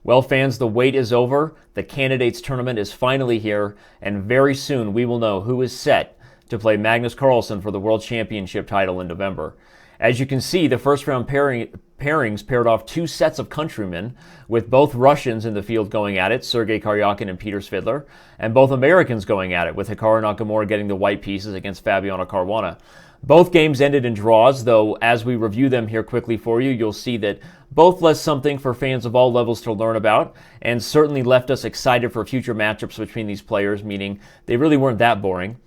Well, fans, the wait is over. The candidates tournament is finally here, and very soon we will know who is set to play Magnus Carlsen for the World Championship title in November. As you can see, the first round pairings paired off two sets of countrymen, with both Russians in the field going at it, Sergey Karjakin and Peter Svidler, and both Americans going at it, with Hikaru Nakamura getting the white pieces against Fabiano Caruana. Both games ended in draws, though as we review them here quickly for you, you'll see that both left something for fans of all levels to learn about, and certainly left us excited for future matchups between these players, meaning they really weren't that boring.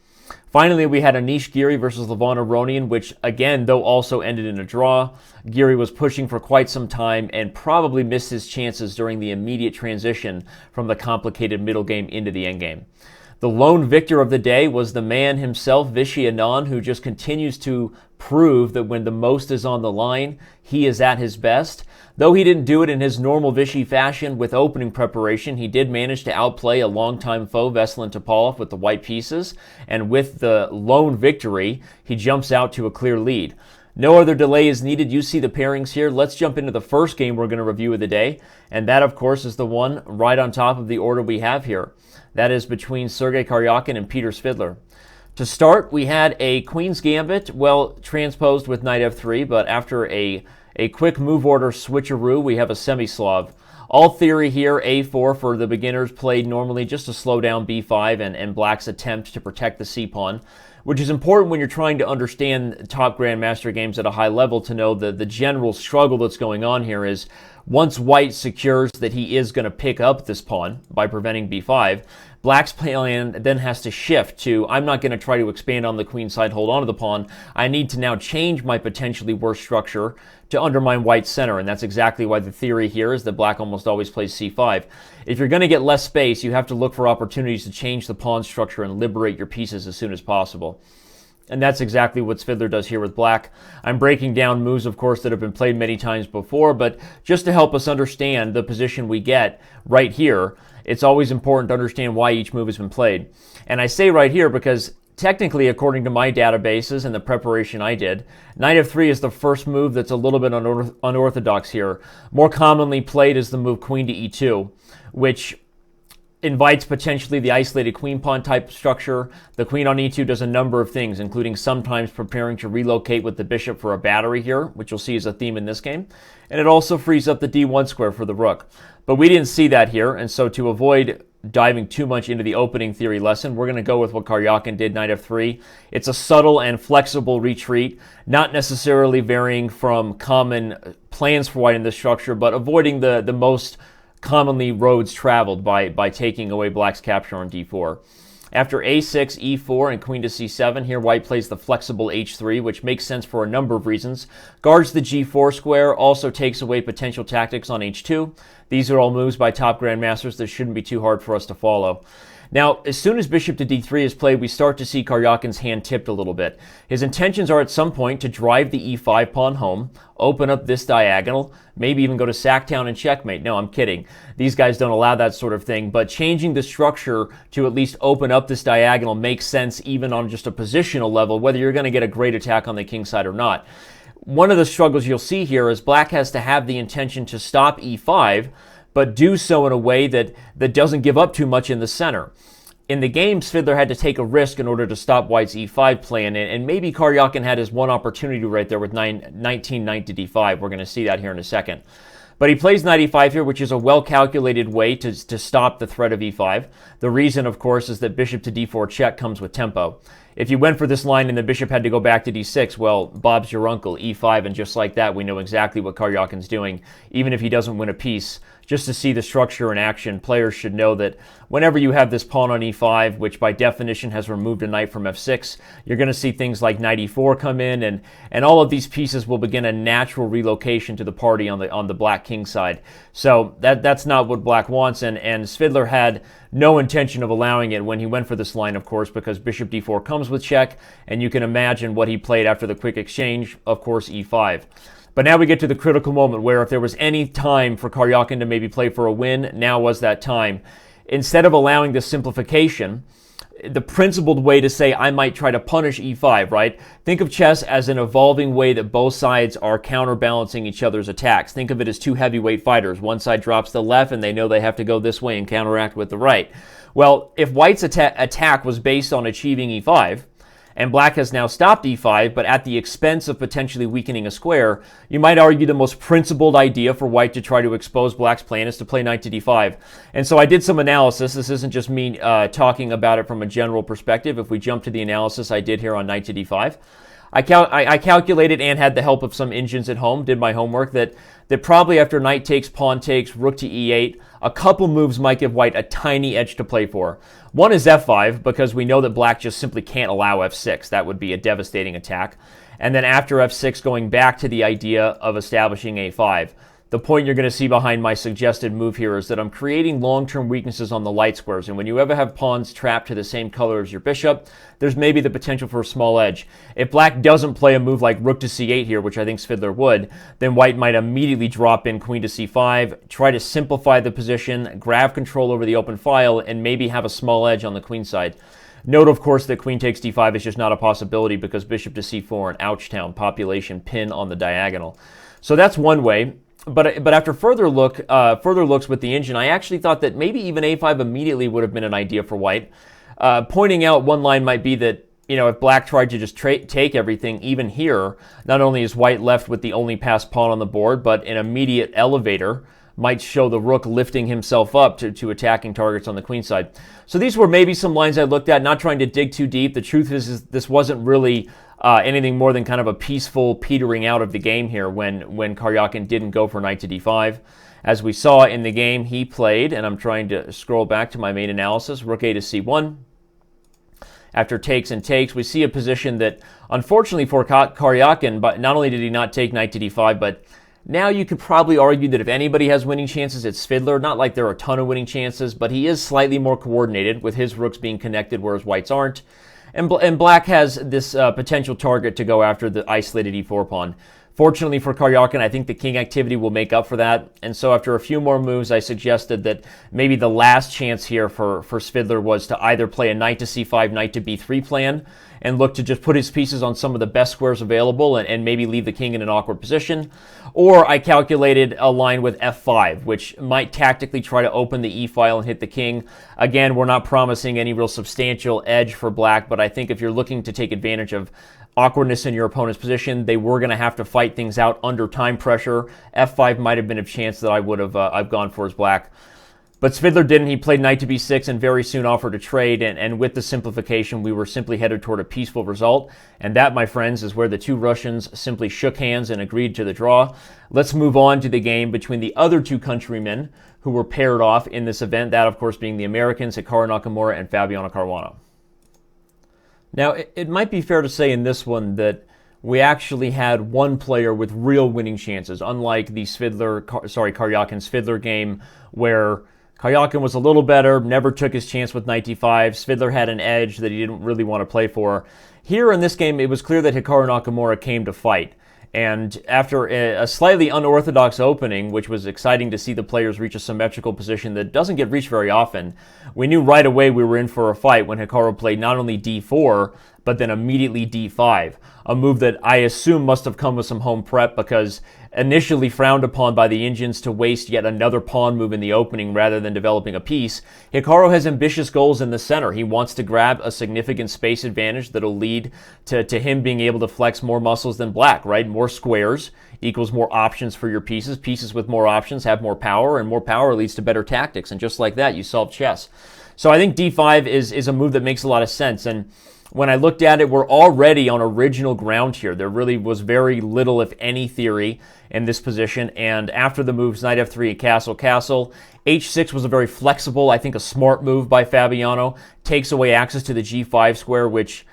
Finally, we had Anish Giri versus Levon Aronian, which again, though also ended in a draw. Giri was pushing for quite some time and probably missed his chances during the immediate transition from the complicated middle game into the endgame. The lone victor of the day was the man himself, Vishy Anand, who just continues to prove that when the most is on the line, he is at his best. Though he didn't do it in his normal Vishy fashion with opening preparation, he did manage to outplay a longtime foe, Veselin Topalov, with the white pieces, and with the lone victory, he jumps out to a clear lead. No other delay is needed. You see the pairings here. Let's jump into the first game we're going to review of the day, and that, of course, is the one right on top of the order we have here. That is between Sergey Karjakin and Peter Svidler. To start, we had a Queen's Gambit, well, transposed with Knight F3, but after a quick move order switcheroo, we have a semi-Slav. All theory here, A4 for the beginners, played normally just to slow down B5 and Black's attempt to protect the C-pawn, which is important when you're trying to understand top Grandmaster games at a high level to know the general struggle that's going on here is once White secures that he is going to pick up this pawn by preventing B5, Black's plan then has to shift to, I'm not going to try to expand on the queen side, hold on to the pawn. I need to now change my potentially worse structure to undermine White's center, and that's exactly why the theory here is that Black almost always plays C5. If you're going to get less space, you have to look for opportunities to change the pawn structure and liberate your pieces as soon as possible. And that's exactly what Svidler does here with Black. I'm breaking down moves, of course, that have been played many times before, but just to help us understand the position we get right here, it's always important to understand why each move has been played. And I say right here because technically, according to my databases and the preparation I did, Knight F3 is the first move that's a little bit unorthodox here. More commonly played is the move Queen to E2, which invites potentially the isolated queen pawn type structure. The queen on E2 does a number of things, including sometimes preparing to relocate with the bishop for a battery here, which you'll see is a theme in this game. And it also frees up the D1 square for the rook. But we didn't see that here, and so to avoid diving too much into the opening theory lesson, we're going to go with what Karjakin did, Knight F3. It's a subtle and flexible retreat, not necessarily varying from common plans for White in this structure, but avoiding the most commonly roads traveled by taking away Black's capture on D4. After A6, E4, and Queen to C7, here White plays the flexible H3, which makes sense for a number of reasons. Guards the G4 square, also takes away potential tactics on H2. These are all moves by top grandmasters that shouldn't be too hard for us to follow. Now, as soon as bishop to D3 is played, we start to see Karjakin's hand tipped a little bit. His intentions are at some point to drive the E5 pawn home, open up this diagonal, maybe even go to sacktown and checkmate. No, I'm kidding. These guys don't allow that sort of thing, but changing the structure to at least open up this diagonal makes sense even on just a positional level, whether you're going to get a great attack on the king side or not. One of the struggles you'll see here is Black has to have the intention to stop E5, but do so in a way that doesn't give up too much in the center. In the game, Svidler had to take a risk in order to stop White's E5 plan, and maybe Karjakin had his one opportunity right there with 19 knight to D5. We're going to see that here in a second. But he plays knight E5 here, which is a well-calculated way to stop the threat of E5. The reason, of course, is that bishop to D4 check comes with tempo. If you went for this line and the bishop had to go back to D6, well, Bob's your uncle, E5, and just like that, we know exactly what Karjakin's doing, even if he doesn't win a piece. Just to see the structure in action, players should know that whenever you have this pawn on E5, which by definition has removed a knight from F6, you're going to see things like knight E4 come in, and all of these pieces will begin a natural relocation to the party on the Black king side. So that's not what Black wants, and Svidler had no intention of allowing it when he went for this line, of course, because bishop D4 comes with check, and you can imagine what he played after the quick exchange, of course, E5. But now we get to the critical moment where if there was any time for Karjakin to maybe play for a win, now was that time. Instead of allowing this simplification, the principled way to say I might try to punish e5, right? Think of chess as an evolving way that both sides are counterbalancing each other's attacks. Think of it as two heavyweight fighters. One side drops to the left and they know they have to go this way and counteract with the right. Well, if White's attack was based on achieving e5, and Black has now stopped e5, but at the expense of potentially weakening a square, you might argue the most principled idea for White to try to expose Black's plan is to play knight to d5. And so I did some analysis. This isn't just me talking about it from a general perspective. If we jump to the analysis I did here on knight to d5, I calculated and had the help of some engines at home, did my homework, that probably after knight takes, pawn takes, rook to e8, a couple moves might give White a tiny edge to play for. One is f5, because we know that Black just simply can't allow f6. That would be a devastating attack. And then after f6, going back to the idea of establishing a5. The point you're going to see behind my suggested move here is that I'm creating long-term weaknesses on the light squares, and when you ever have pawns trapped to the same color as your bishop, there's maybe the potential for a small edge. If Black doesn't play a move like rook to c8 here, which I think Svidler would, then White might immediately drop in queen to c5, try to simplify the position, grab control over the open file, and maybe have a small edge on the queen side. Note, of course, that queen takes d5 is just not a possibility because bishop to c4 and ouchtown, population pin on the diagonal. So that's one way. But after further looks with the engine, I actually thought that maybe even a5 immediately would have been an idea for White. Pointing out one line might be that, if Black tried to just take everything, even here, not only is White left with the only passed pawn on the board, but an immediate elevator might show the rook lifting himself up to attacking targets on the queen side. So these were maybe some lines I looked at, not trying to dig too deep. The truth is this wasn't really anything more than kind of a peaceful petering out of the game here when Karjakin didn't go for knight to d5. As we saw in the game, he played, and I'm trying to scroll back to my main analysis, rook a to c1. After takes and takes, we see a position that, unfortunately for Karjakin, but not only did he not take knight to d5, but now you could probably argue that if anybody has winning chances, it's Svidler. Not like there are a ton of winning chances, but he is slightly more coordinated with his rooks being connected, whereas White's aren't. And Black has this potential target to go after the isolated e4 pawn. Fortunately for Karjakin, I think the king activity will make up for that. And so after a few more moves, I suggested that maybe the last chance here for Svidler was to either play a knight to c5, knight to b3 plan, and look to just put his pieces on some of the best squares available and maybe leave the king in an awkward position. Or I calculated a line with f5, which might tactically try to open the e-file and hit the king. Again, we're not promising any real substantial edge for Black, but I think if you're looking to take advantage of awkwardness in your opponent's position, they were going to have to fight things out under time pressure. f5 might have been a chance that I would have I've gone for as Black. But Svidler didn't. He played knight to b6 and very soon offered a trade, and with the simplification, we were simply headed toward a peaceful result. And that, my friends, is where the two Russians simply shook hands and agreed to the draw. Let's move on to the game between the other two countrymen who were paired off in this event, that, of course, being the Americans, Hikaru Nakamura and Fabiano Caruana. Now, it might be fair to say in this one that we actually had one player with real winning chances, unlike the Karjakin-Svidler game, where Karjakin was a little better, never took his chance with knight d5. Svidler had an edge that he didn't really want to play for. Here in this game, it was clear that Hikaru Nakamura came to fight. And after a slightly unorthodox opening, which was exciting to see the players reach a symmetrical position that doesn't get reached very often, we knew right away we were in for a fight when Hikaru played not only d4, but then immediately d5, a move that I assume must have come with some home prep because initially frowned upon by the Indians to waste yet another pawn move in the opening rather than developing a piece. Hikaru has ambitious goals in the center. He wants to grab a significant space advantage that'll lead to him being able to flex more muscles than Black, right? More squares equals more options for your pieces. Pieces with more options have more power, and more power leads to better tactics. And just like that, you solve chess. So I think d5 is a move that makes a lot of sense. And when I looked at it, we're already on original ground here. There really was very little, if any, theory in this position. And after the moves, knight f3 and castle, castle, h6 was a very flexible, I think a smart move by Fabiano. Takes away access to the g5 square, which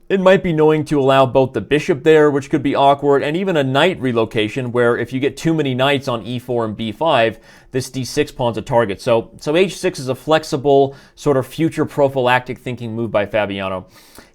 it might be knowing to allow both the bishop there, which could be awkward, and even a knight relocation where if you get too many knights on e4 and b5, this d6 pawn's a target. So h6 is a flexible, sort of future prophylactic thinking move by Fabiano.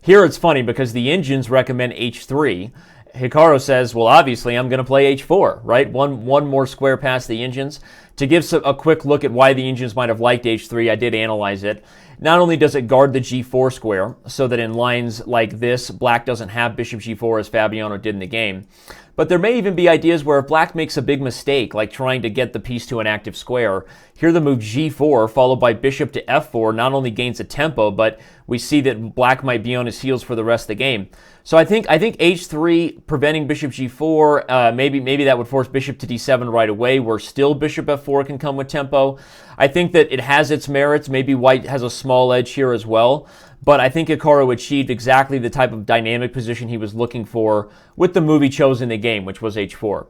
Here it's funny because the engines recommend h3. Hikaru says, well, obviously I'm going to play h4, right? One more square past the engines. To give a quick look at why the engines might have liked h3, I did analyze it. not only does it guard the g4 square, so that in lines like this, black doesn't have bishop g4 as Fabiano did in the game, but there may even be ideas where if black makes a big mistake, like trying to get the piece to an active square, here the move g4 followed by bishop to f4 not only gains a tempo, but we see that black might be on his heels for the rest of the game. So I think h3 preventing bishop g4, maybe that would force bishop to d7 right away, where still bishop f4 can come with tempo. I think that it has its merits. Maybe white has a small edge here as well. But I think Hikaru achieved exactly the type of dynamic position he was looking for with the move he chose in the game, which was h4.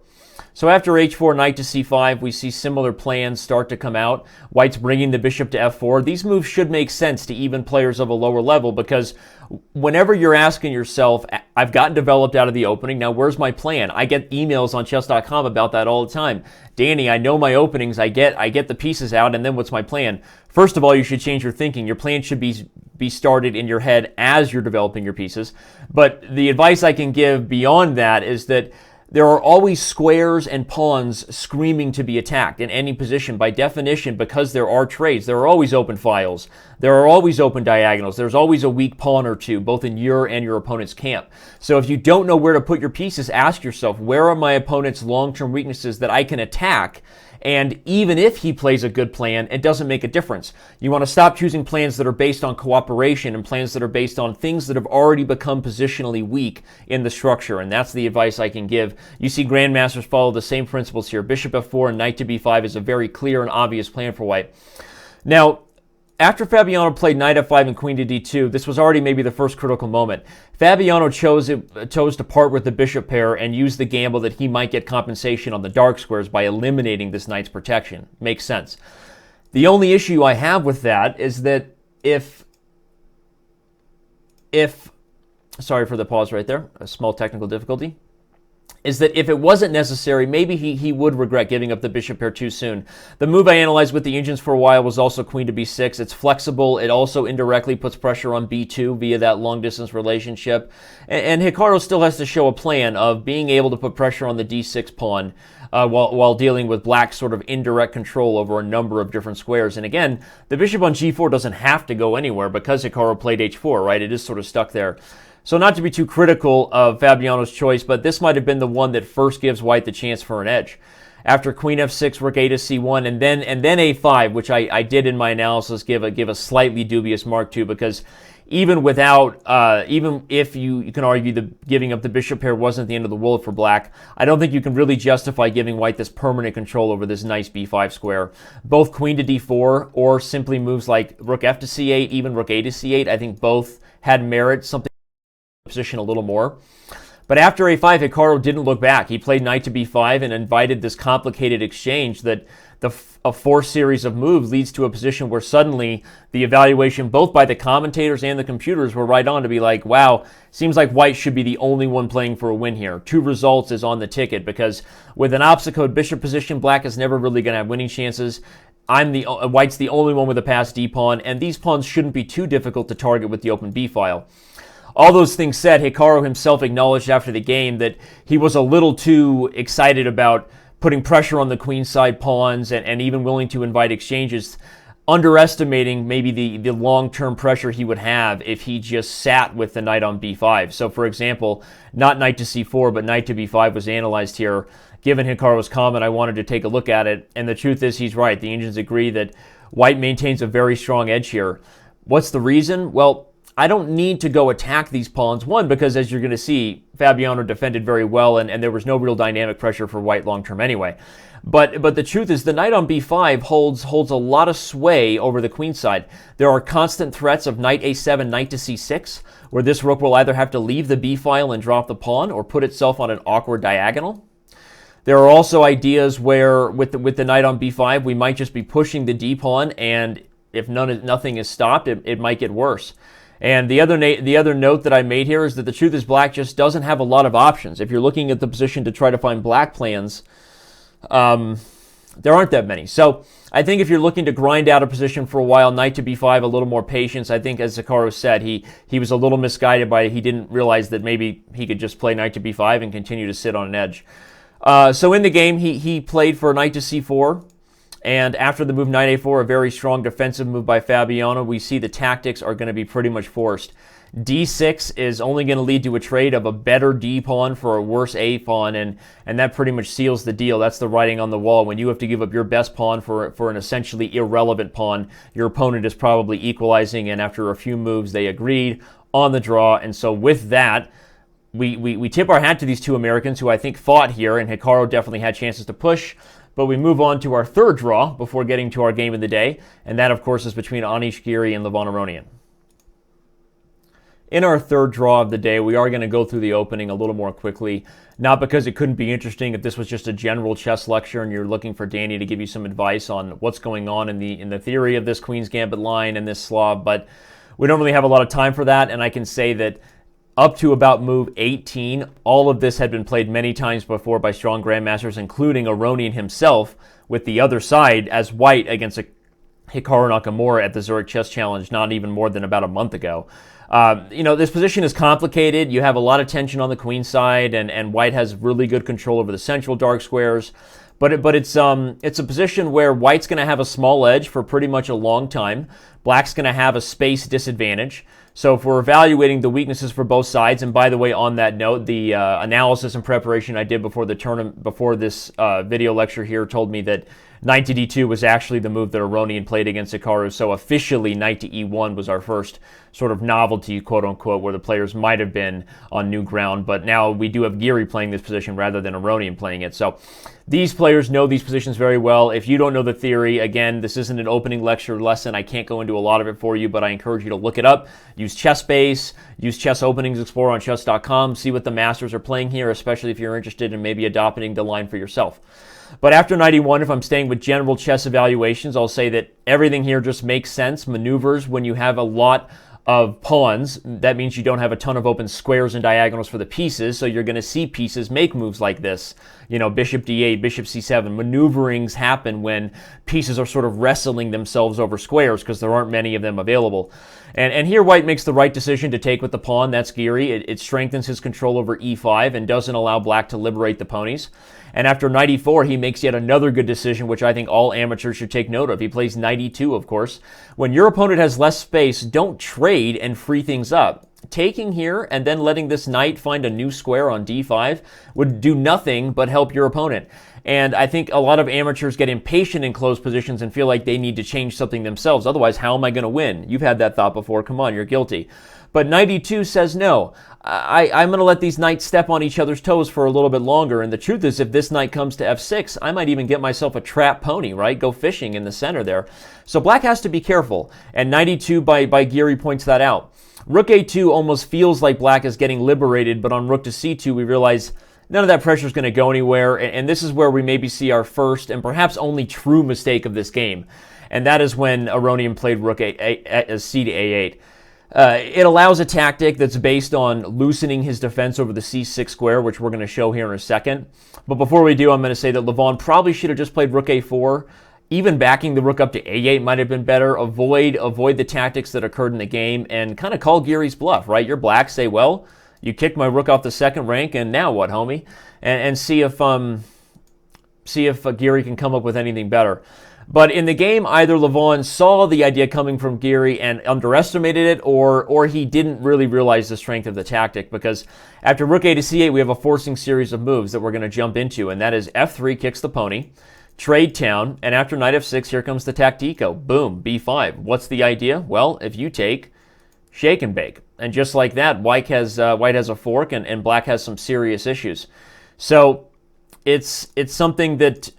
So after h4, knight to c5, we see similar plans start to come out. White's bringing the bishop to f4. These moves should make sense to even players of a lower level, because whenever you're asking yourself, I've gotten developed out of the opening, now where's my plan? I get emails on Chess.com about that all the time. Danny, I know my openings, I get the pieces out, and then what's my plan? First of all, you should change your thinking. Your plan should be started in your head as you're developing your pieces. But the advice I can give beyond that is that there are always squares and pawns screaming to be attacked in any position. By definition, because there are trades, there are always open files. There are always open diagonals. There's always a weak pawn or two, both in your and your opponent's camp. So if you don't know where to put your pieces, ask yourself, where are my opponent's long-term weaknesses that I can attack? And even if he plays a good plan, it doesn't make a difference. You want to stop choosing plans that are based on cooperation and plans that are based on things that have already become positionally weak in the structure. And that's the advice I can give. You see grandmasters follow the same principles here. Bishop f4 and knight to b5 is a very clear and obvious plan for white. Now, after Fabiano played knight f5 and queen to d2, this was already maybe the first critical moment. Fabiano chose to part with the bishop pair and use the gamble that he might get compensation on the dark squares by eliminating this knight's protection. Makes sense. The only issue I have with that is that if sorry for the pause right there, a small technical difficulty, is that if it wasn't necessary, maybe he would regret giving up the bishop pair too soon. The move I analyzed with the engines for a while was also queen to b6. It's flexible. It also indirectly puts pressure on b2 via that long-distance relationship. And Hikaru still has to show a plan of being able to put pressure on the d6 pawn while dealing with black's sort of indirect control over a number of different squares. And again, the bishop on g4 doesn't have to go anywhere because Hikaru played h4, right? It is sort of stuck there. So not to be too critical of Fabiano's choice, but this might have been the one that first gives white the chance for an edge. After queen f6, rook a to c1, and then a5, which I did in my analysis give a slightly dubious mark to, because even if you can argue that giving up the bishop pair wasn't the end of the world for black, I don't think you can really justify giving white this permanent control over this nice b5 square. Both queen to d4 or simply moves like rook f to c8, even rook a to c8, I think both had merit, something position a little more. But after a5, Hikaru didn't look back. He played knight to b5 and invited this complicated exchange that a forced series of moves leads to a position where suddenly the evaluation, both by the commentators and the computers, were right on to be like, wow, seems like white should be the only one playing for a win here. 2 results is on the ticket, because with an opposite code bishop position, black is never really going to have winning chances. White's the only one with a passed d pawn, and these pawns shouldn't be too difficult to target with the open b file. All those things said, Hikaru himself acknowledged after the game that he was a little too excited about putting pressure on the queenside pawns and even willing to invite exchanges, underestimating maybe the long-term pressure he would have if he just sat with the knight on b5. So, for example, not knight to c4, but knight to b5 was analyzed here. Given Hikaru's comment, I wanted to take a look at it, and the truth is he's right. The engines agree that white maintains a very strong edge here. What's the reason? Well, I don't need to go attack these pawns. One, because as you're going to see, Fabiano defended very well, and there was no real dynamic pressure for white long-term anyway. But the truth is, the knight on b5 holds a lot of sway over the queenside. There are constant threats of knight a7, knight to c6, where this rook will either have to leave the b file and drop the pawn, or put itself on an awkward diagonal. There are also ideas where, with the knight on b5, we might just be pushing the d pawn, and if nothing is stopped, it might get worse. And the other note that I made here is that the truth is black just doesn't have a lot of options. If you're looking at the position to try to find black plans, there aren't that many. So I think if you're looking to grind out a position for a while, knight to b5, a little more patience. I think, as Hikaru said, he was a little misguided by it. He didn't realize that maybe he could just play knight to b5 and continue to sit on an edge. So in the game, he played for knight to c4. And after the move knight a4, a very strong defensive move by Fabiano, we see the tactics are going to be pretty much forced. d6 is only going to lead to a trade of a better d pawn for a worse a pawn, and that pretty much seals the deal. That's the writing on the wall. When you have to give up your best pawn for an essentially irrelevant pawn, your opponent is probably equalizing, and after a few moves, they agreed on the draw. And so with that, we tip our hat to these two Americans who I think fought here, and Hikaru definitely had chances to push. But we move on to our third draw before getting to our game of the day, and that, of course, is between Anish Giri and Levon Aronian. In our third draw of the day, we are going to go through the opening a little more quickly, not because it couldn't be interesting if this was just a general chess lecture and you're looking for Danny to give you some advice on what's going on in the theory of this Queen's Gambit line and this Slav, but we don't really have a lot of time for that, and I can say that up to about move 18, all of this had been played many times before by strong grandmasters, including Aronian himself, with the other side as white against a Hikaru Nakamura at the Zurich Chess Challenge not even more than about a month ago. This position is complicated. You have a lot of tension on the queen side, and white has really good control over the central dark squares. But it's a position where white's going to have a small edge for pretty much a long time. Black's going to have a space disadvantage. So if we're evaluating the weaknesses for both sides, and by the way, on that note, the analysis and preparation I did before the tournament, before this video lecture here, told me that knight to d2 was actually the move that Aronian played against Hikaru. So officially, knight to e1 was our first sort of novelty, quote unquote, where the players might have been on new ground. But now we do have Giri playing this position rather than Aronian playing it. So these players know these positions very well. If you don't know the theory, again, this isn't an opening lecture lesson. I can't go into a lot of it for you, but I encourage you to look it up. Use ChessBase, use Chess Openings Explorer on Chess.com, see what the masters are playing here, especially if you're interested in maybe adopting the line for yourself. But after 91, if I'm staying with general chess evaluations, I'll say that everything here just makes sense. Maneuvers, when you have a lot of pawns, that means you don't have a ton of open squares and diagonals for the pieces, so you're going to see pieces make moves like this. Bishop d8, bishop c7. Maneuverings happen when pieces are sort of wrestling themselves over squares because there aren't many of them available. And here white makes the right decision to take with the pawn. That's Giri. It strengthens his control over e5 and doesn't allow black to liberate the ponies. And after knight e4, he makes yet another good decision, which I think all amateurs should take note of. He plays knight e2, of course. When your opponent has less space, don't trade and free things up. Taking here and then letting this knight find a new square on d5 would do nothing but help your opponent. And I think a lot of amateurs get impatient in closed positions and feel like they need to change something themselves. Otherwise, how am I going to win? You've had that thought before. Come on, you're guilty. But knight e2 says no. I'm going to let these knights step on each other's toes for a little bit longer. And the truth is, if this knight comes to f6, I might even get myself a trap pony, right? Go fishing in the center there. So black has to be careful. And knight e2 by Giri points that out. Rook a2 almost feels like black is getting liberated, but on rook to c2, we realize none of that pressure is going to go anywhere. And this is where we maybe see our first and perhaps only true mistake of this game. And that is when Aronian played rook c to a8. It allows a tactic that's based on loosening his defense over the c6 square, which we're going to show here in a second. But before we do, I'm going to say that Levon probably should have just played rook a4. Even backing the rook up to a8 might have been better. Avoid the tactics that occurred in the game and kind of call Giri's bluff, right? You're black, say, well, you kicked my rook off the second rank, and now what, homie? And see if Giri can come up with anything better. But in the game, either Levon saw the idea coming from Giri and underestimated it, or he didn't really realize the strength of the tactic, because after rook a to c8, we have a forcing series of moves that we're going to jump into, and that is f3 kicks the pony, trade town, and after knight f6, here comes the tactico. Boom, b5. What's the idea? Well, if you take, shake and bake. And just like that, white has a fork, and black has some serious issues. So it's something that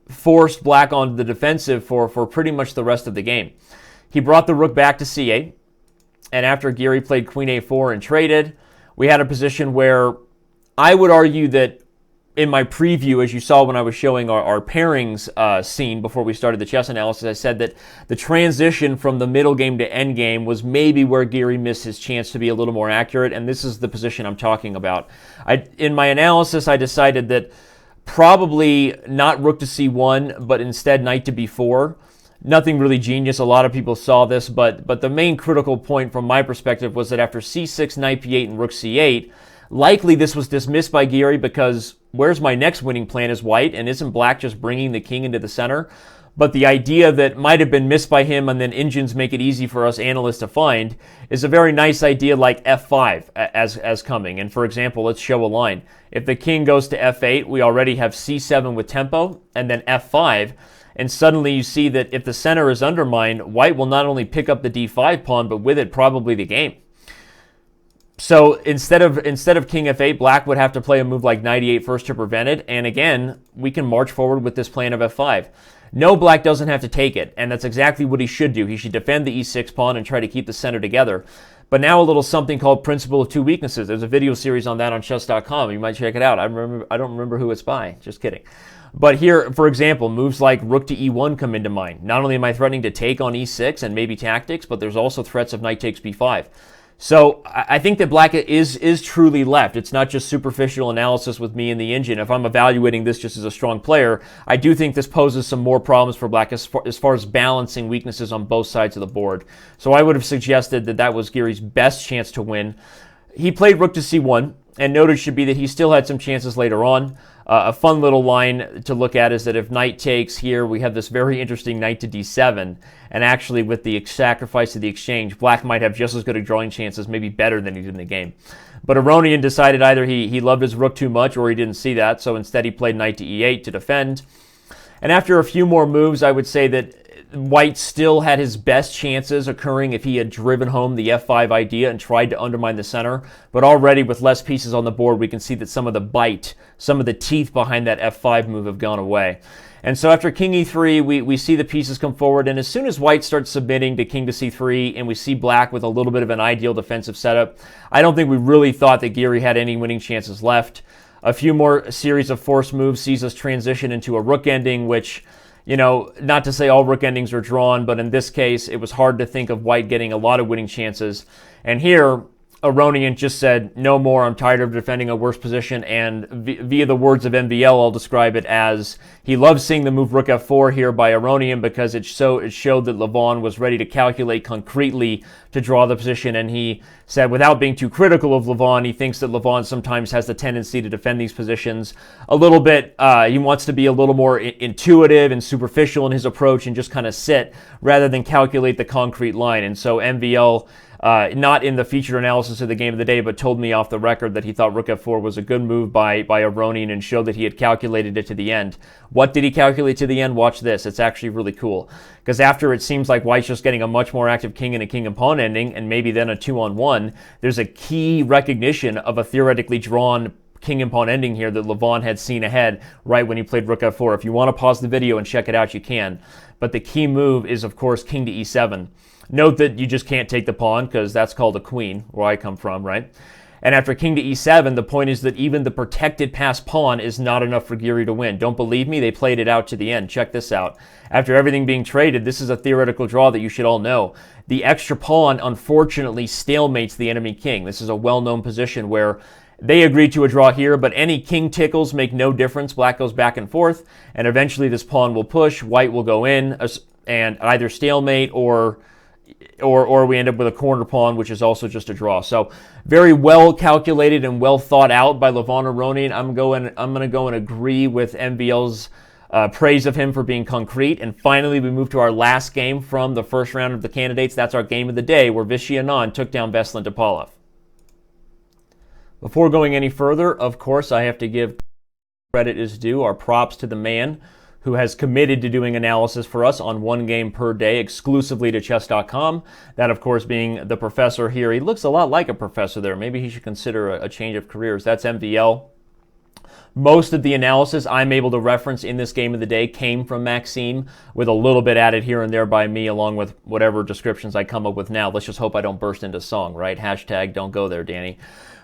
forced black onto the defensive for pretty much the rest of the game. He brought the rook back to c8, and after Giri played queen a4 and traded, we had a position where I would argue that in my preview, as you saw when I was showing our pairings scene before we started the chess analysis, I said that the transition from the middle game to end game was maybe where Giri missed his chance to be a little more accurate, and this is the position I'm talking about. In my analysis, I decided that probably not rook to c1, but instead knight to b4. Nothing really genius. A lot of people saw this, but the main critical point from my perspective was that after c6, knight b8, and rook c8, likely this was dismissed by Giri because where's my next winning plan as white, and isn't black just bringing the king into the center? But the idea that might have been missed by him and then engines make it easy for us analysts to find is a very nice idea, like f5 as coming. And for example, let's show a line. If the king goes to f8, we already have c7 with tempo, and then f5. And suddenly you see that if the center is undermined, white will not only pick up the d5 pawn, but with it probably the game. So instead of king f8, black would have to play a move like knight e8 first to prevent it. And again, we can march forward with this plan of f5. No, black doesn't have to take it, and that's exactly what he should do. He should defend the e6 pawn and try to keep the center together. But now a little something called Principle of Two Weaknesses. There's a video series on that on Chess.com. You might check it out. I don't remember who it's by. Just kidding. But here, for example, moves like rook to e1 come into mind. Not only am I threatening to take on e6 and maybe tactics, but there's also threats of knight takes b5. So I think that black is truly left. It's not just superficial analysis with me in the engine. If I'm evaluating this just as a strong player, I do think this poses some more problems for black as far as balancing weaknesses on both sides of the board. So I would have suggested that was Giri's best chance to win. He played rook to c1, and noted should be that he still had some chances later on. A fun little line to look at is that if knight takes here, we have this very interesting knight to d7. And actually, with the sacrifice of the exchange, black might have just as good a drawing chances, maybe better than he did in the game. But Aronian decided either he loved his rook too much or he didn't see that, so instead he played knight to e8 to defend. And after a few more moves, I would say that white still had his best chances occurring if he had driven home the f5 idea and tried to undermine the center. But already with less pieces on the board, we can see that some of the bite, some of the teeth behind that f5 move have gone away. And so after king e3, we see the pieces come forward, and as soon as white starts submitting to king to c3, and we see black with a little bit of an ideal defensive setup, I don't think we really thought that Giri had any winning chances left. A few more series of forced moves sees us transition into a rook ending, which, you know, not to say all rook endings are drawn, but in this case, it was hard to think of white getting a lot of winning chances. And here, Aronian just said, no more, I'm tired of defending a worse position, and via the words of MVL, I'll describe it as, he loves seeing the move rook f4 here by Aronian because it showed that Levon was ready to calculate concretely to draw the position, and he said, without being too critical of Levon, he thinks that Levon sometimes has the tendency to defend these positions a little bit. He wants to be a little more intuitive and superficial in his approach and just kind of sit rather than calculate the concrete line. And so MVL, not in the featured analysis of the game of the day, but told me off the record that he thought rook f4 was a good move by Aronian and showed that he had calculated it to the end. What did he calculate to the end? Watch this. It's actually really cool. Because after it seems like white's just getting a much more active king and a king and pawn ending, and maybe then a 2-on-1, there's a key recognition of a theoretically drawn king and pawn ending here that Levon had seen ahead right when he played rook f4. If you want to pause the video and check it out, you can. But the key move is, of course, king to e7. Note that you just can't take the pawn because that's called a queen, where I come from, right? And after king to e7, the point is that even the protected passed pawn is not enough for Giri to win. Don't believe me? They played it out to the end. Check this out. After everything being traded, this is a theoretical draw that you should all know. The extra pawn, unfortunately, stalemates the enemy king. This is a well-known position where they agreed to a draw here, but any king tickles make no difference. Black goes back and forth, and eventually this pawn will push. White will go in and either stalemate or we end up with a corner pawn, which is also just a draw. So very well calculated and well thought out by Levon Aronian. I'm going to go and agree with MVL's praise of him for being concrete. And finally, we move to our last game from the first round of the candidates. That's our game of the day, where Vishy Anand took down Veselin Topalov. Before going any further, of course, I have to give credit is due. Our props to the man who has committed to doing analysis for us on one game per day exclusively to Chess.com. That, of course, being the professor here. He looks a lot like a professor there. Maybe he should consider a change of careers. That's MVL. Most of the analysis I'm able to reference in this game of the day came from Maxime, with a little bit added here and there by me, along with whatever descriptions I come up with now. Let's just hope I don't burst into song, right? Hashtag don't go there, Danny.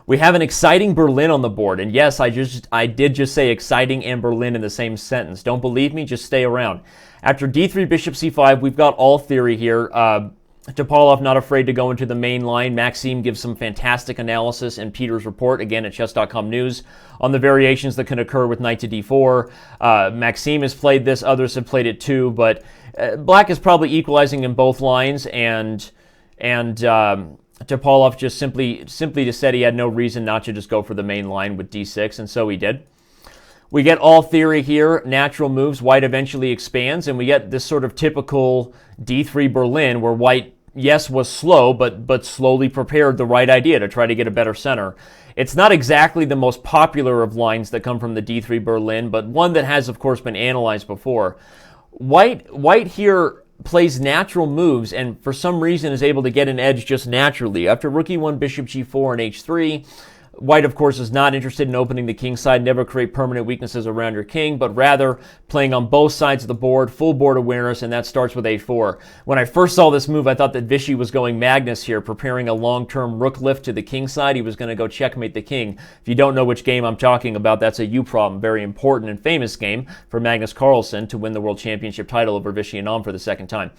We have an exciting Berlin on the board, and yes, I did just say exciting and Berlin in the same sentence. Don't believe me? Just stay around. After d3, bishop c5, we've got all theory here. Topalov not afraid to go into the main line. Maxime gives some fantastic analysis in Peter's report, again at Chess.com News, on the variations that can occur with knight to d4. Maxime has played this, others have played it too, but black is probably equalizing in both lines, and Topalov just simply just said he had no reason not to just go for the main line with d6, and so he did. We get all theory here, natural moves, white eventually expands, and we get this sort of typical d3 Berlin where white, yes, was slow, but slowly prepared the right idea to try to get a better center. It's not exactly the most popular of lines that come from the d3 Berlin, but one that has, of course, been analyzed before. White here plays natural moves and for some reason is able to get an edge just naturally. After rook e1, bishop g4, and h3, white, of course, is not interested in opening the king side, never create permanent weaknesses around your king, but rather playing on both sides of the board, full board awareness, and that starts with a4. When I first saw this move, I thought that Vishy was going Magnus here, preparing a long-term rook lift to the king side. He was going to go checkmate the king. If you don't know which game I'm talking about, that's a U problem. Very important and famous game for Magnus Carlsen to win the world championship title over Vishy Anand for the second time.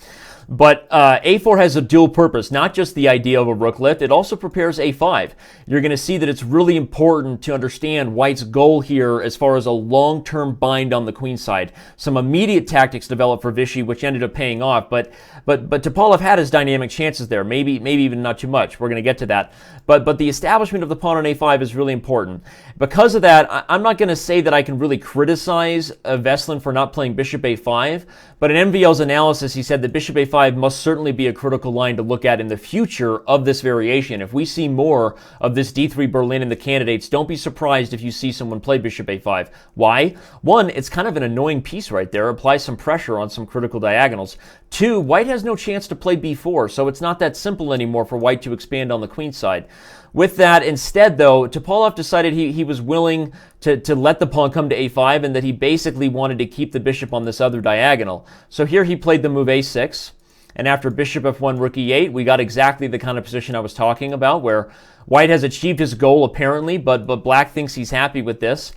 But a4 has a dual purpose, not just the idea of a rook lift, it also prepares a5. You're going to see that it's really important to understand white's goal here as far as a long-term bind on the queen side. Some immediate tactics developed for Vishy, which ended up paying off, but Topalov had his dynamic chances there, maybe even not too much. We're going to get to that. But the establishment of the pawn on a5 is really important. Because of that, I'm not going to say that I can really criticize Veselin for not playing bishop a5, but in MVL's analysis, he said that bishop a5 must certainly be a critical line to look at in the future of this variation. If we see more of this d3 Berlin in the candidates, don't be surprised if you see someone play bishop a5. Why? One, it's kind of an annoying piece right there. It applies some pressure on some critical diagonals. Two, white has no chance to play b4, so it's not that simple anymore for white to expand on the queen side. With that, instead, though, Topalov decided he was willing to let the pawn come to a5 and that he basically wanted to keep the bishop on this other diagonal. So here he played the move a6. And after bishop f1, rook e8, we got exactly the kind of position I was talking about, where white has achieved his goal apparently, but black thinks he's happy with this.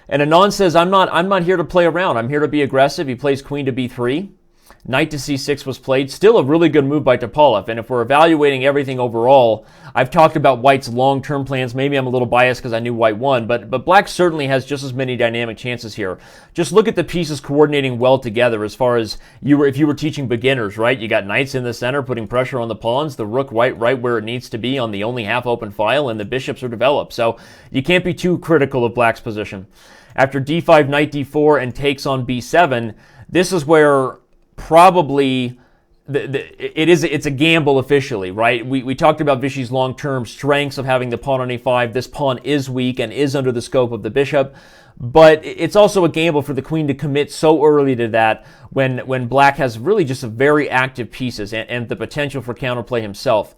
And Anand says, I'm not here to play around. I'm here to be aggressive. He plays queen to b3. Knight to c6 was played. Still a really good move by Topalov. And if we're evaluating everything overall, I've talked about white's long-term plans. Maybe I'm a little biased because I knew white won, but black certainly has just as many dynamic chances here. Just look at the pieces coordinating well together as far as if you were teaching beginners, right? You got knights in the center putting pressure on the pawns, the rook right where it needs to be on the only half-open file, and the bishops are developed. So you can't be too critical of black's position. After d5, knight d4, and takes on b7, this is where probably it's a gamble officially, right? We talked about Vishy's long-term strengths of having the pawn on a5. This pawn is weak and is under the scope of the bishop, but it's also a gamble for the queen to commit so early to that when black has really just a very active pieces and the potential for counterplay himself.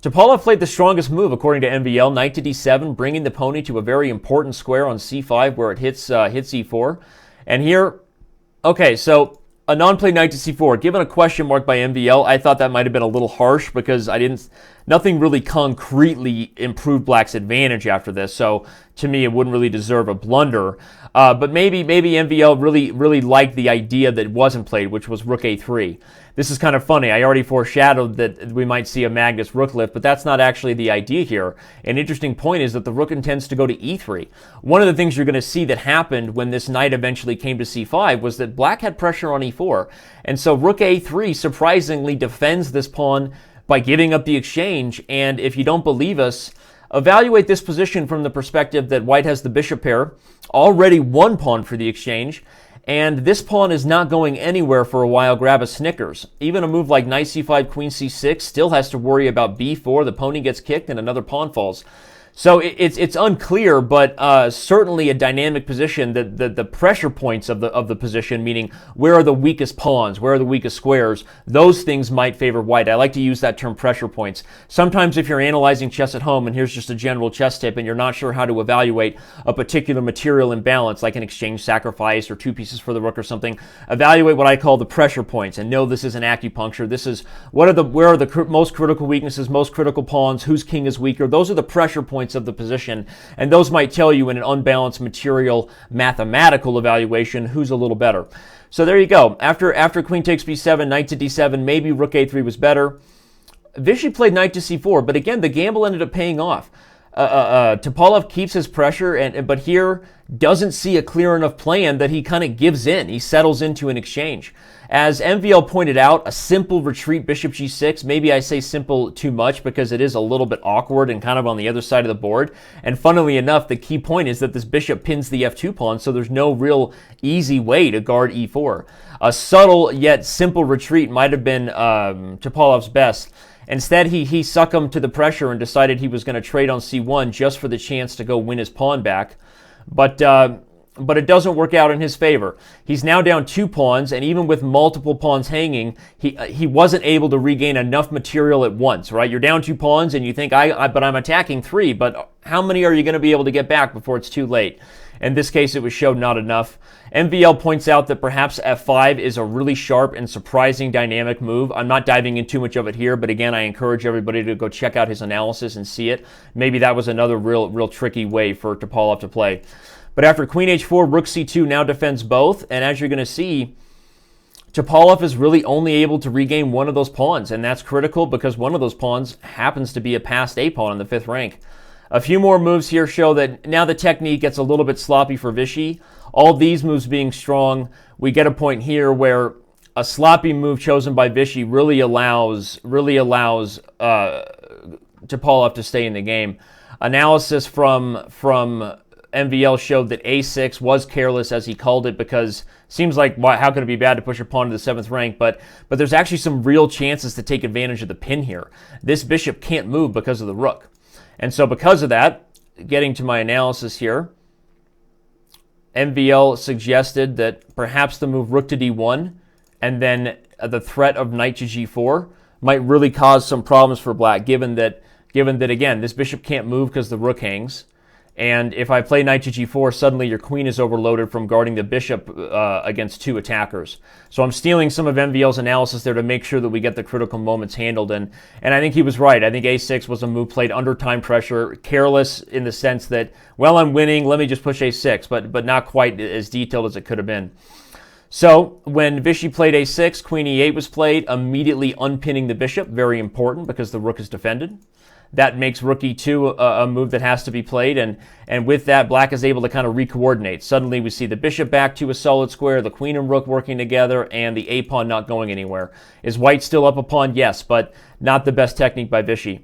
Topalov played the strongest move according to MVL, knight to d7, bringing the pony to a very important square on c5 where it hits e4. And here, okay, so Anand played knight to c4. Given a question mark by MVL, I thought that might have been a little harsh because nothing really concretely improved black's advantage after this. So to me, it wouldn't really deserve a blunder. But maybe MVL really liked the idea that wasn't played, which was rook a3. This is kind of funny. I already foreshadowed that we might see a Magnus rook lift, but that's not actually the idea here. An interesting point is that the rook intends to go to e3. One of the things you're going to see that happened when this knight eventually came to c5 was that black had pressure on e4. And so rook a3 surprisingly defends this pawn by giving up the exchange. And if you don't believe us, evaluate this position from the perspective that white has the bishop pair, already one pawn for the exchange, and this pawn is not going anywhere for a while. Grab a Snickers. Even a move like knight c5, queen c6 still has to worry about b4. The pony gets kicked and another pawn falls. So it's unclear, but certainly a dynamic position. The pressure points of the position, meaning where are the weakest pawns, where are the weakest squares, those things might favor white. I like to use that term pressure points. Sometimes if you're analyzing chess at home, and here's just a general chess tip, and you're not sure how to evaluate a particular material imbalance, like an exchange sacrifice or two pieces for the rook or something, evaluate what I call the pressure points, and know this is an acupuncture. This is where are the most critical weaknesses, most critical pawns, whose king is weaker. Those are the pressure points of the position, and those might tell you in an unbalanced material mathematical evaluation who's a little better. So there you go. After queen takes b7, knight to d7, maybe rook a3 was better. Vishy played knight to c4, but again, the gamble ended up paying off. Topalov keeps his pressure, but here doesn't see a clear enough plan that he kind of gives in. He settles into an exchange. As MVL pointed out, a simple retreat bishop g6, maybe I say simple too much because it is a little bit awkward and kind of on the other side of the board. And funnily enough, the key point is that this bishop pins the f2 pawn, so there's no real easy way to guard e4. A subtle yet simple retreat might have been Topalov's best. Instead, he succumbed to the pressure and decided he was going to trade on c1 just for the chance to go win his pawn back. But it doesn't work out in his favor. He's now down 2 pawns, and even with multiple pawns hanging, he wasn't able to regain enough material at once, right? You're down 2 pawns, and you think, but I'm attacking 3, but how many are you going to be able to get back before it's too late? In this case, it was showed not enough. MVL points out that perhaps f5 is a really sharp and surprising dynamic move. I'm not diving into too much of it here, but again, I encourage everybody to go check out his analysis and see it. Maybe that was another real tricky way for Topalov to play. But after queen h4, rook c2 now defends both, and as you're going to see, Topalov is really only able to regain one of those pawns, and that's critical because one of those pawns happens to be a passed a pawn in the 5th rank. A few more moves here show that now the technique gets a little bit sloppy for Vishy. All these moves being strong, we get a point here where a sloppy move chosen by Vishy really allows Topalov to stay in the game. Analysis from MVL showed that a6 was careless, as he called it, because seems like how could it be bad to push your pawn to the 7th rank, but there's actually some real chances to take advantage of the pin here. This bishop can't move because of the rook. And so because of that, getting to my analysis here, MVL suggested that perhaps the move rook to d1 and then the threat of knight to g4 might really cause some problems for black, given that again, this bishop can't move because the rook hangs. And if I play knight to g4, suddenly your queen is overloaded from guarding the bishop against 2 attackers. So I'm stealing some of MVL's analysis there to make sure that we get the critical moments handled. And I think he was right. I think a6 was a move played under time pressure, careless in the sense that, well, I'm winning, let me just push a6, but not quite as detailed as it could have been. So when Vishy played a6, queen e8 was played, immediately unpinning the bishop, very important because the rook is defended. That makes rook e2 a move that has to be played, and with that, black is able to kind of re-coordinate. Suddenly we see the bishop back to a solid square, the queen and rook working together, and the a-pawn not going anywhere. Is white still up a pawn? Yes, but not the best technique by Vishy.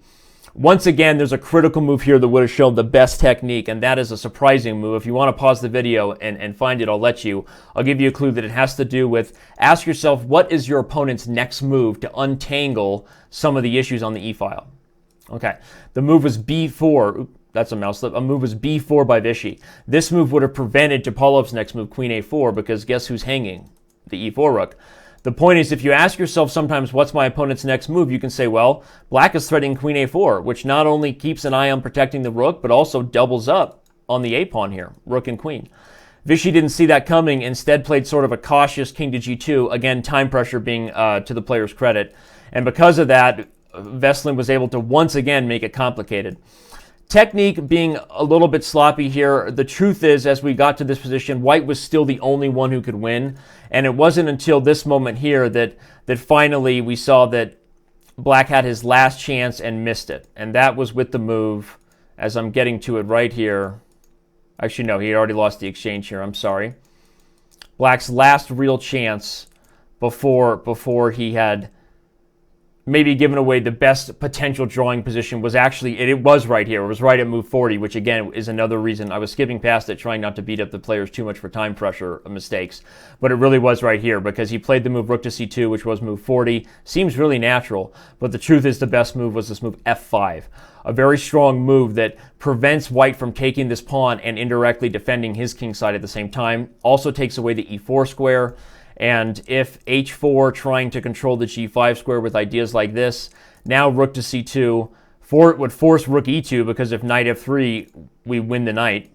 Once again, there's a critical move here that would have shown the best technique, and that is a surprising move. If you want to pause the video and find it, I'll let you. I'll give you a clue that it has to do with, ask yourself, what is your opponent's next move to untangle some of the issues on the e-file? Okay, the move was b4. Oop, that's a mouse slip. A move was b4 by Vishy. This move would have prevented Topalov's next move, queen a4, because guess who's hanging? The e4 rook. The point is, if you ask yourself sometimes, what's my opponent's next move, you can say, well, black is threatening queen a4, which not only keeps an eye on protecting the rook, but also doubles up on the a-pawn here, rook and queen. Vishy didn't see that coming, instead played sort of a cautious king to g2, again, time pressure being to the player's credit. And because of that, Veselin was able to once again make it complicated. Technique being a little bit sloppy here. The truth is, as we got to this position, white was still the only one who could win. And it wasn't until this moment here that finally we saw that black had his last chance and missed it. And that was with the move, as I'm getting to it right here. Actually, no, he had already lost the exchange here. I'm sorry. Black's last real chance before he had maybe given away the best potential drawing position was actually, it was right here. It was right at move 40, which again is another reason I was skipping past it, trying not to beat up the players too much for time pressure mistakes. But it really was right here because he played the move rook to c2, which was move 40. Seems really natural, but the truth is the best move was this move f5. A very strong move that prevents white from taking this pawn and indirectly defending his king side at the same time. Also takes away the e4 square. And if h4 trying to control the g5 square with ideas like this, now rook to c2 would force rook e2 because if knight f3, we win the knight.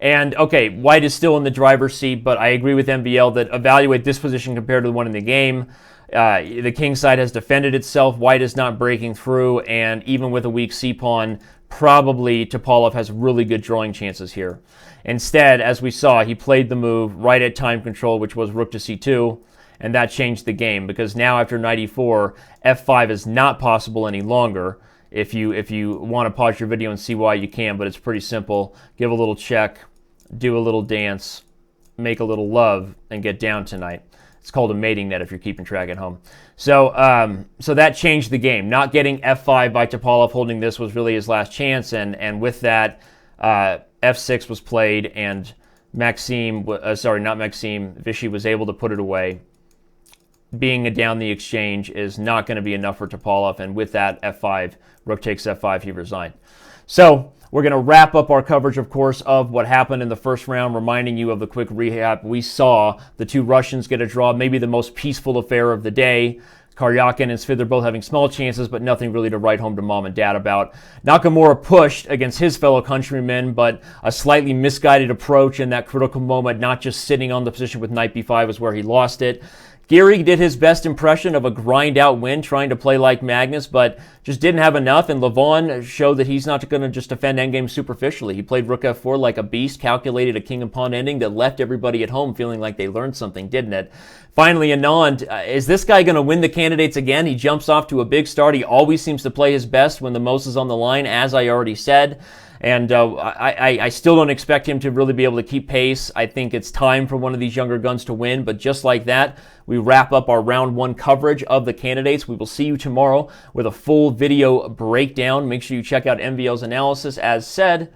And okay, white is still in the driver's seat, but I agree with MVL that evaluate this position compared to the one in the game. The king side has defended itself, white is not breaking through, and even with a weak c-pawn, probably Topalov has really good drawing chances here. Instead, as we saw, he played the move right at time control, which was rook to c2, and that changed the game because now after knight e4, f5 is not possible any longer. If you want to pause your video and see why, you can, but it's pretty simple. Give a little check, do a little dance, make a little love, and get down tonight. It's called a mating net if you're keeping track at home. So so that changed the game. Not getting F5 by Topalov, holding this, was really his last chance, and with that, F6 was played, and Vishy was able to put it away. Being down the exchange is not going to be enough for Topalov, and with that, F5, Rook takes F5, he resigned. So we're going to wrap up our coverage, of course, of what happened in the first round, reminding you of the quick recap. We saw the two Russians get a draw, maybe the most peaceful affair of the day. Karjakin and Svidler both having small chances, but nothing really to write home to mom and dad about. Nakamura pushed against his fellow countrymen, but a slightly misguided approach in that critical moment, not just sitting on the position with knight b5, was where he lost it. Giri did his best impression of a grind-out win, trying to play like Magnus, but just didn't have enough, and Levon showed that he's not going to just defend endgame superficially. He played Rook F4 like a beast, calculated a king and pawn ending that left everybody at home feeling like they learned something, didn't it? Finally, Anand, is this guy going to win the candidates again? He jumps off to a big start. He always seems to play his best when the most is on the line, as I already said. And I still don't expect him to really be able to keep pace. I think it's time for one of these younger guns to win. But just like that, we wrap up our round one coverage of the candidates. We will see you tomorrow with a full video breakdown. Make sure you check out MVL's analysis, as said.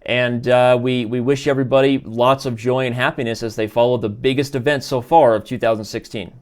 And we wish everybody lots of joy and happiness as they follow the biggest event so far of 2016.